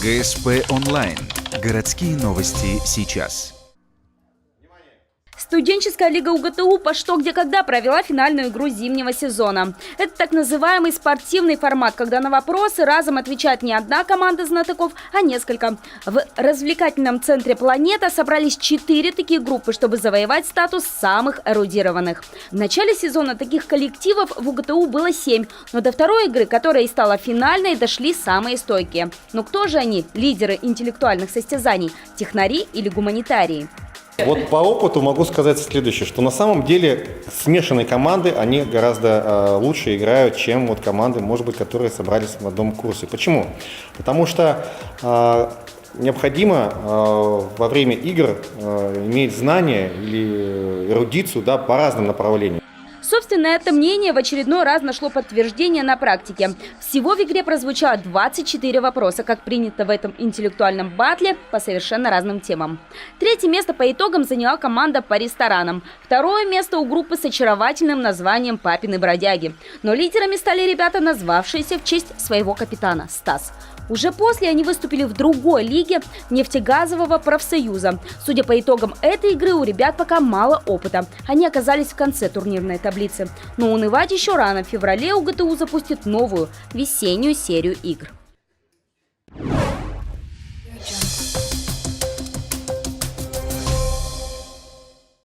ГСП онлайн. Городские новости сейчас. Студенческая лига УГТУ по «Что, где, когда» провела финальную игру зимнего сезона. Это так называемый спортивный формат, когда на вопросы разом отвечает не одна команда знатоков, а несколько. В развлекательном центре «Планета» собрались 4 такие группы, чтобы завоевать статус самых эрудированных. В начале сезона таких коллективов в УГТУ было 7, но до второй игры, которая и стала финальной, дошли самые стойкие. Но кто же они, лидеры интеллектуальных состязаний – технари или гуманитарии? Вот по опыту могу сказать следующее, что на самом деле смешанные команды, они гораздо лучше играют, чем вот команды, может быть, которые собрались в одном курсе. Почему? Потому что необходимо во время игр иметь знания или эрудицию, да, по разным направлениям. Собственно, это мнение в очередной раз нашло подтверждение на практике. Всего в игре прозвучало 24 вопроса, как принято в этом интеллектуальном батле, по совершенно разным темам. Третье место по итогам заняла команда по ресторанам. Второе место у группы с очаровательным названием «Папины бродяги». Но лидерами стали ребята, назвавшиеся в честь своего капитана – Стас. Уже после они выступили в другой лиге нефтегазового профсоюза. Судя по итогам этой игры, у ребят пока мало опыта. Они оказались в конце турнирной таблицы. Но унывать еще рано. В феврале УГТУ запустит новую весеннюю серию игр.